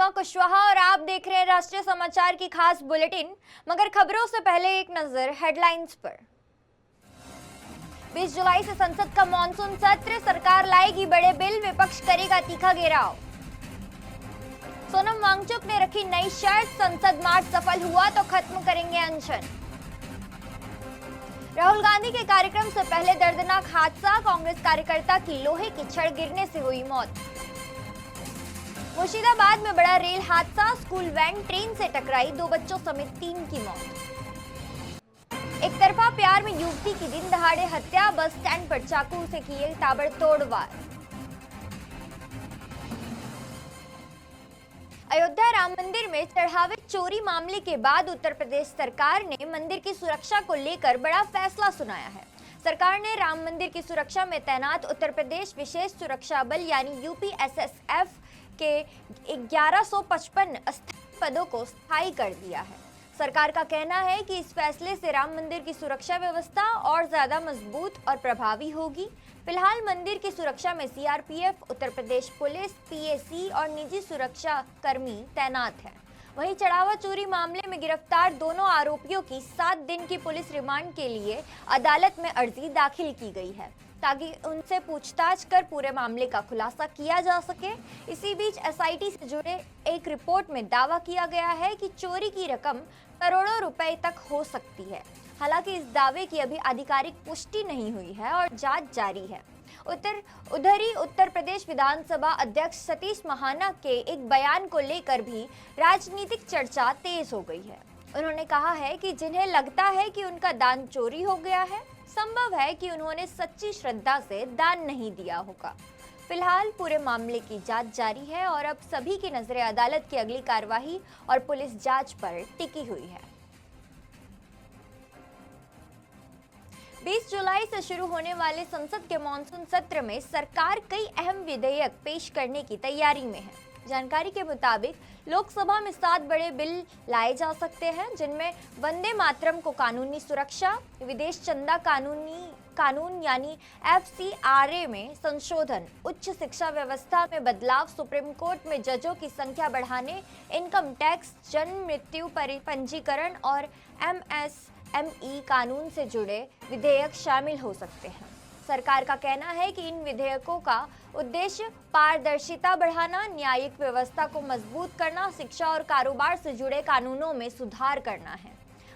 सीमा कुशवाहा और आप देख रहे हैं राष्ट्रीय समाचार की खास बुलेटिन। मगर खबरों से पहले एक नजर हेडलाइंस पर। 20 जुलाई से संसद का मॉनसून सत्र, सरकार लाएगी बड़े बिल, विपक्ष करेगा तीखा घेराव। सोनम वांगचुक ने रखी नई शर्त, संसद मार्च सफल हुआ तो खत्म करेंगे अनशन। राहुल गांधी के कार्यक्रम से पहले दर्दनाक हादसा, कांग्रेस कार्यकर्ता की लोहे की छड़ गिरने से हुई मौत। मुर्शिदाबाद में बड़ा रेल हादसा, स्कूल वैन ट्रेन से टकराई, 2 बच्चों समेत 3 की मौत। एक तरफा प्यार में युवती की दिन दहाड़े हत्या, बस स्टैंड पर चाकू से किए ताबड़तोड़ वार। अयोध्या राम मंदिर में चढ़ावे चोरी मामले के बाद उत्तर प्रदेश सरकार ने मंदिर की सुरक्षा को लेकर बड़ा फैसला सुनाया है। सरकार ने राम मंदिर की सुरक्षा में तैनात उत्तर प्रदेश विशेष सुरक्षा बल यानी यूपीएसएसएफ के 1155 अस्थायी पदों को स्थायी कर दिया है। सरकार का कहना है कि इस फैसले से राम मंदिर की सुरक्षा व्यवस्था और ज्यादा मजबूत और प्रभावी होगी। फिलहाल मंदिर की सुरक्षा में CRPF, Uttar Pradesh police, PAC और निजी सुरक्षा कर्मी तैनात हैं। वहीं चढ़ावा चोरी मामले में गिरफ्तार दोनों आरोपियों की 7 दिन की पुलिस रिमांड के लिए अदालत में अर्जी दाखिल की गई है ताकि उनसे पूछताछ कर पूरे मामले का खुलासा किया जा सके। इसी बीच एसआईटी से जुड़े एक रिपोर्ट में दावा किया गया है कि चोरी की रकम करोड़ों रुपए तक हो सकती है। हालांकि इस दावे की अभी आधिकारिक पुष्टि नहीं हुई है और जांच जारी है। उधर ही उत्तर प्रदेश विधानसभा अध्यक्ष सतीश महाना के एक बयान को लेकर भी राजनीतिक चर्चा तेज हो गई है। उन्होंने कहा है कि जिन्हें लगता है कि उनका दान चोरी हो गया है, संभव है कि उन्होंने सच्ची श्रद्धा से दान नहीं दिया होगा। फिलहाल पूरे मामले की जांच जारी है और अब सभी की नजरें अदालत की अगली कार्यवाही और पुलिस जांच पर टिकी हुई है। 20 जुलाई से शुरू होने वाले संसद के मॉनसून सत्र में सरकार कई अहम विधेयक पेश करने की तैयारी में है। जानकारी के मुताबिक लोकसभा में 7 बड़े बिल लाए जा सकते हैं, जिनमें वंदे मातरम को कानूनी सुरक्षा, विदेश चंदा कानून यानी एफसीआरए में संशोधन, उच्च शिक्षा व्यवस्था में बदलाव, सुप्रीम कोर्ट में जजों की संख्या बढ़ाने, इनकम टैक्स, जन्म मृत्यु पंजीकरण और एमएसएमई कानून से जुड़े विधेयक शामिल हो सकते हैं। सरकार का कहना है कि इन विधेयकों का उद्देश्य पारदर्शिता बढ़ाना, न्यायिक व्यवस्था को मजबूत करना, शिक्षा और कारोबार से जुड़े कानूनों में सुधार करना है।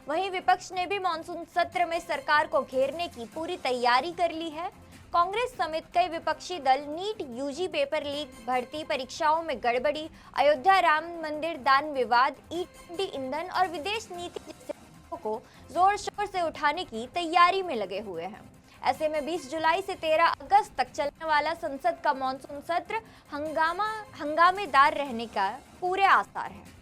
वहीं विपक्ष ने भी मॉनसून सत्र में सरकार को घेरने की पूरी तैयारी कर ली है। कांग्रेस समेत कई विपक्षी दल नीट, यूजी पेपर लीक, भर्ती परीक्षाओं में गड़बड़ी, अयोध्या राम मंदिर दान विवाद, ई ईंधन और विदेश नीति जैसे मुद्दों को जोर शोर से उठाने की तैयारी में लगे हुए हैं। ऐसे में 20 जुलाई से 13 अगस्त तक चलने वाला संसद का मॉनसून सत्र हंगामेदार रहने का पूरे आसार है।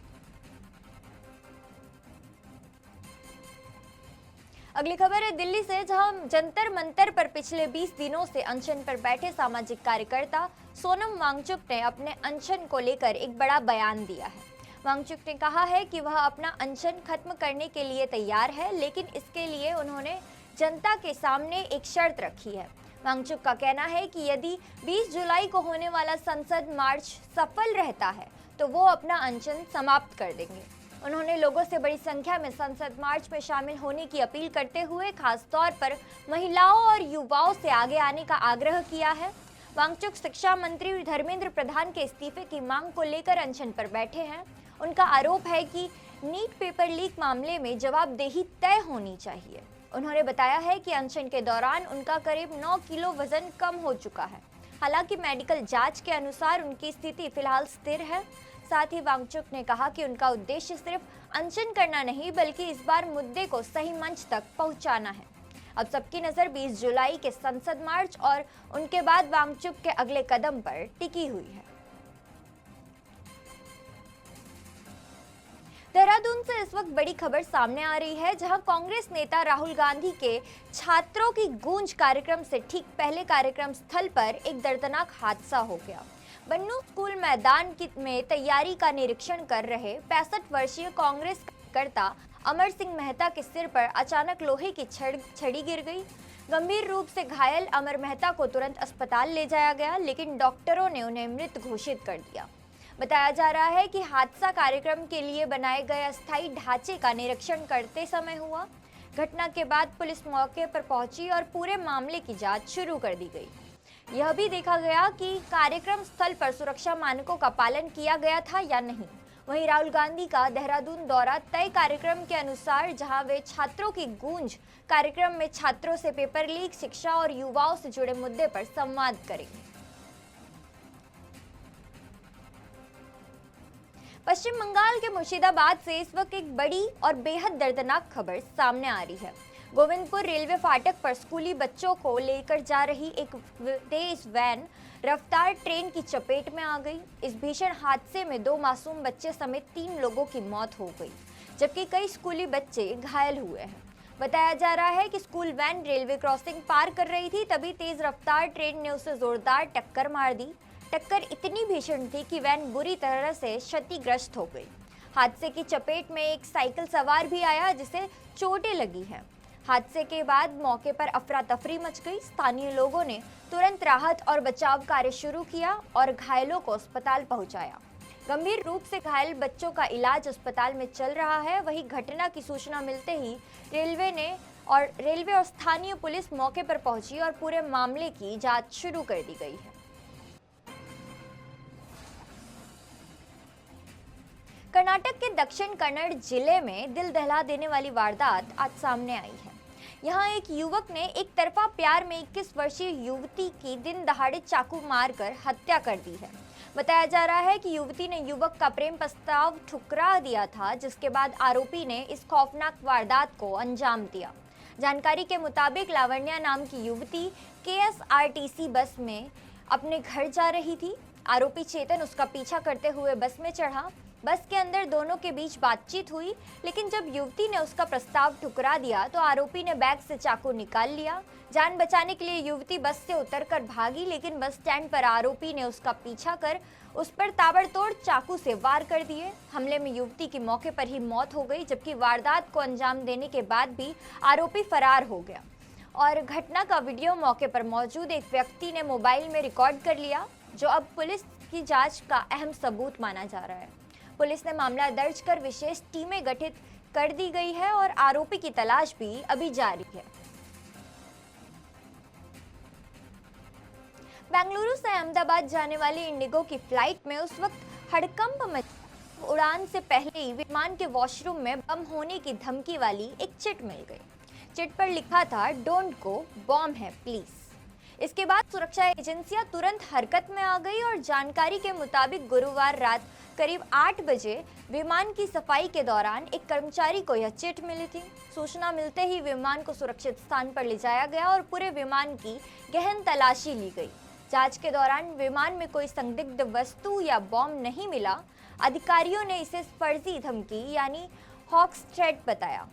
अगली खबर है दिल्ली से, जहां जंतर मंतर पर पिछले 20 दिनों से अनशन पर बैठे सामाजिक कार्यकर्ता सोनम वांगचुक ने अपने अनशन को लेकर एक बड़ा बयान दिया है। वांगचुक ने कहा है कि वह अपना अनशन खत्म करने के लिए तैयार है, लेकिन इसके लिए उन्होंने जनता के सामने एक शर्त रखी है। वांगचुक का कहना है कि यदि 20 जुलाई को होने वाला संसद मार्च सफल रहता है तो वो अपना अनशन समाप्त कर देंगे। उन्होंने लोगों से बड़ी संख्या में संसद मार्च में शामिल होने की अपील करते हुए खास तौर पर महिलाओं और युवाओं से आगे आने का आग्रह किया है। वांगचुक शिक्षा मंत्री धर्मेंद्र प्रधान के इस्तीफे की मांग को लेकर अनशन पर बैठे हैं। उनका आरोप है कि नीट पेपर लीक मामले में जवाबदेही तय होनी चाहिए। उन्होंने बताया है कि अनशन के दौरान उनका करीब 9 किलो वजन कम हो चुका है। हालांकि मेडिकल जांच के अनुसार उनकी स्थिति फिलहाल स्थिर है। साथ ही वांगचुक ने कहा कि उनका उद्देश्य सिर्फ अनशन करना नहीं, बल्कि इस बार मुद्दे को सही मंच तक पहुंचाना है। अब सबकी नजर 20 जुलाई के संसद मार्च और उनके बाद वांगचुक के अगले कदम पर टिकी हुई है। देहरादून से इस वक्त बड़ी खबर सामने आ रही है, जहां कांग्रेस नेता राहुल गांधी के छात्रों की गूंज कार्यक्रम से ठीक पहले कार्यक्रम स्थल पर एक दर्दनाक हादसा हो गया। बन्नू स्कूल मैदान में तैयारी का निरीक्षण कर रहे 65 वर्षीय कांग्रेस कार्यकर्ता अमर सिंह मेहता के सिर पर अचानक लोहे की छड़ी गिर गई। गंभीर रूप से घायल अमर मेहता को तुरंत अस्पताल ले जाया गया, लेकिन डॉक्टरों ने उन्हें मृत घोषित कर दिया। बताया जा रहा है कि हादसा कार्यक्रम के लिए बनाए गए अस्थायी ढांचे का निरीक्षण करते समय हुआ। घटना के बाद पुलिस मौके पर पहुंची और पूरे मामले की जांच शुरू कर दी गई। यह भी देखा गया कि कार्यक्रम स्थल पर सुरक्षा मानकों का पालन किया गया था या नहीं। वहीं राहुल गांधी का देहरादून दौरा तय कार्यक्रम के अनुसार, जहां वे छात्रों की गूंज कार्यक्रम में छात्रों से पेपर लीक, शिक्षा और युवाओं से जुड़े मुद्दे पर संवाद करेंगे। पश्चिम बंगाल के मुर्शिदाबाद से इस वक्त एक बड़ी और बेहद दर्दनाक खबर सामने आ रही है। गोविंदपुर रेलवे फाटक पर स्कूली बच्चों को लेकर जा रही एक तेज वैन रफ्तार ट्रेन की चपेट में आ गई। इस भीषण हादसे में 2 मासूम बच्चे समेत 3 लोगों की मौत हो गई, जबकि कई स्कूली बच्चे घायल हुए हैं। बताया जा रहा है कि स्कूल वैन रेलवे क्रॉसिंग पार कर रही थी, तभी तेज रफ्तार ट्रेन ने उसे जोरदार टक्कर मार दी। टक्कर इतनी भीषण थी कि वैन बुरी तरह से क्षतिग्रस्त हो गई। हादसे की चपेट में एक साइकिल सवार भी आया, जिसे चोटें लगी हैं। हादसे के बाद मौके पर अफरा तफरी मच गई। स्थानीय लोगों ने तुरंत राहत और बचाव कार्य शुरू किया और घायलों को अस्पताल पहुंचाया। गंभीर रूप से घायल बच्चों का इलाज अस्पताल में चल रहा है। वहीं घटना की सूचना मिलते ही रेलवे और स्थानीय पुलिस मौके पर पहुंची और पूरे मामले की जांच शुरू कर दी गई है। कर्नाटक के दक्षिण कन्नड़ जिले में दिल दहला देने वाली वारदात आज सामने आई है। यहाँ एक युवक ने एक तरफा प्यार में 21 वर्षीय युवती की दिन दहाड़े चाकू मारकर हत्या कर दी है। बताया जा रहा है कि युवती ने युवक का प्रेम प्रस्ताव ठुकरा दिया था, जिसके बाद आरोपी ने इस खौफनाक वारदात को अंजाम दिया। जानकारी के मुताबिक लावण्या नाम की युवती KSRTC बस में अपने घर जा रही थी। आरोपी चेतन उसका पीछा करते हुए बस में चढ़ा। बस के अंदर दोनों के बीच बातचीत हुई, लेकिन जब युवती ने उसका प्रस्ताव ठुकरा दिया तो आरोपी ने बैग से चाकू निकाल लिया। जान बचाने के लिए युवती बस से उतरकर भागी, लेकिन बस स्टैंड पर आरोपी ने उसका पीछा कर उस पर ताबड़तोड़ चाकू से वार कर दिए। हमले में युवती की मौके पर ही मौत हो गई, जबकि वारदात को अंजाम देने के बाद भी आरोपी फरार हो गया। और घटना का वीडियो मौके पर मौजूद एक व्यक्ति ने मोबाइल में रिकॉर्ड कर लिया, जो अब पुलिस की जांच का अहम सबूत माना जा रहा है। पुलिस ने मामला दर्ज कर विशेष टीमें गठित कर दी गई है और आरोपी की तलाश भी अभी जारी है। बेंगलुरु से अहमदाबाद जाने वाली इंडिगो की फ्लाइट में उस वक्त हड़कंप मचा। उड़ान से पहले ही विमान के वॉशरूम में बम होने की धमकी वाली एक चिट मिल गई। चिट पर लिखा था, डोंट गो, बॉम्ब है प्लीज। इसके बाद सुरक्षा एजेंसियां तुरंत हरकत में आ गई और जानकारी के मुताबिक गुरुवार रात करीब 8 बजे विमान की सफाई के दौरान एक कर्मचारी को यह चिट मिली थी। सूचना मिलते ही विमान को सुरक्षित स्थान पर ले जाया गया और पूरे विमान की गहन तलाशी ली गई। जांच के दौरान विमान में कोई संदिग्ध वस्तु या बॉम्ब नहीं मिला। अधिकारियों ने इसे फर्जी धमकी यानी हॉक्स थ्रेट बताया।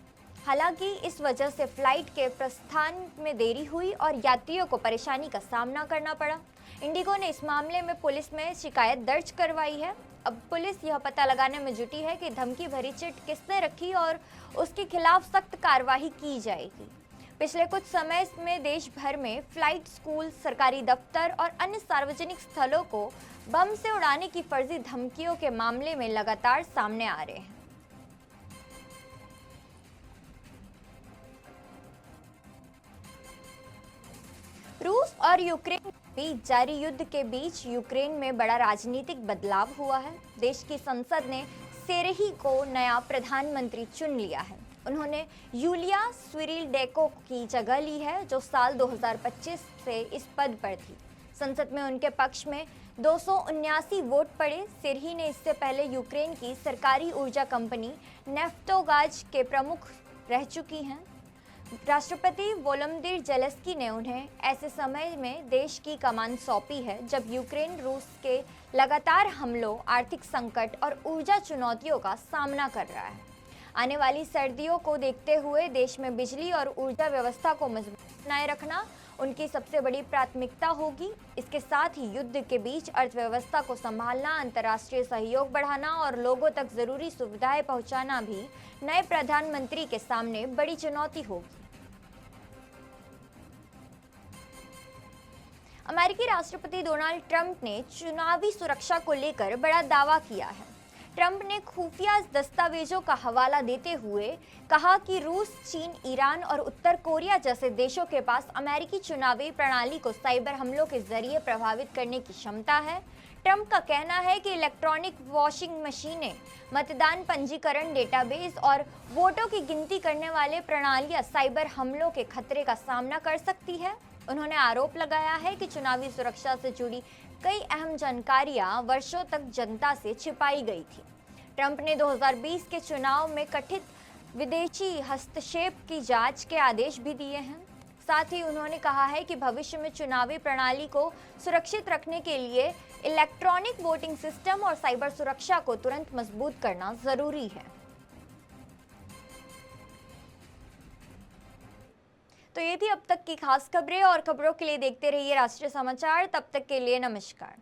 हालांकि इस वजह से फ्लाइट के प्रस्थान में देरी हुई और यात्रियों को परेशानी का सामना करना पड़ा। इंडिगो ने इस मामले में पुलिस में शिकायत दर्ज करवाई है। अब पुलिस यह पता लगाने में जुटी है कि धमकी भरी चिट किसने रखी और उसके खिलाफ सख्त कार्रवाई की जाएगी। पिछले कुछ समय में देश भर में फ्लाइट, स्कूल, सरकारी दफ्तर और अन्य सार्वजनिक स्थलों को बम से उड़ाने की फर्जी धमकियों के मामले में लगातार सामने आ रहे हैं। रूस और यूक्रेन के बीच जारी युद्ध के बीच यूक्रेन में बड़ा राजनीतिक बदलाव हुआ है। देश की संसद ने सेरेही को नया प्रधानमंत्री चुन लिया है। उन्होंने यूलिया स्विरिडेको की जगह ली है, जो साल 2025 से इस पद पर थी। संसद में उनके पक्ष में 279 वोट पड़े। सेरेही ने इससे पहले यूक्रेन की सरकारी ऊर्जा कंपनी नेफ्टोगाज के प्रमुख रह चुकी हैं। राष्ट्रपति वोलोदिमीर ज़ेलेंस्की ने उन्हें ऐसे समय में देश की कमान सौंपी है जब यूक्रेन रूस के लगातार हमलों, आर्थिक संकट और ऊर्जा चुनौतियों का सामना कर रहा है। आने वाली सर्दियों को देखते हुए देश में बिजली और ऊर्जा व्यवस्था को मजबूत बनाए रखना उनकी सबसे बड़ी प्राथमिकता होगी। इसके साथ ही युद्ध के बीच अर्थव्यवस्था को संभालना, अंतर्राष्ट्रीय सहयोग बढ़ाना और लोगों तक जरूरी सुविधाएं पहुंचाना भी नए प्रधानमंत्री के सामने बड़ी चुनौती होगी। अमेरिकी राष्ट्रपति डोनाल्ड ट्रंप ने चुनावी सुरक्षा को लेकर बड़ा दावा किया है। ट्रंप ने खुफिया दस्तावेजों का हवाला देते हुए कहा कि रूस, चीन, ईरान और उत्तर कोरिया जैसे देशों के पास अमेरिकी चुनावी प्रणाली को साइबर हमलों के जरिए प्रभावित करने की क्षमता है। ट्रंप का कहना है कि इलेक्ट्रॉनिक वॉशिंग मशीनें, मतदान पंजीकरण डेटाबेस और वोटों की गिनती करने वाले प्रणालियां साइबर हमलों के खतरे का सामना कर सकती है। उन्होंने आरोप लगाया है कि चुनावी सुरक्षा से जुड़ी कई अहम जानकारियां वर्षों तक जनता से छिपाई गई थी। ट्रंप ने 2020 के चुनाव में कथित विदेशी हस्तक्षेप की जांच के आदेश भी दिए हैं। साथ ही उन्होंने कहा है कि भविष्य में चुनावी प्रणाली को सुरक्षित रखने के लिए इलेक्ट्रॉनिक वोटिंग सिस्टम और साइबर सुरक्षा को तुरंत मजबूत करना जरूरी है। तो ये थी अब तक की खास खबरें, और खबरों के लिए देखते रहिए राष्ट्रीय समाचार। तब तक के लिए नमस्कार।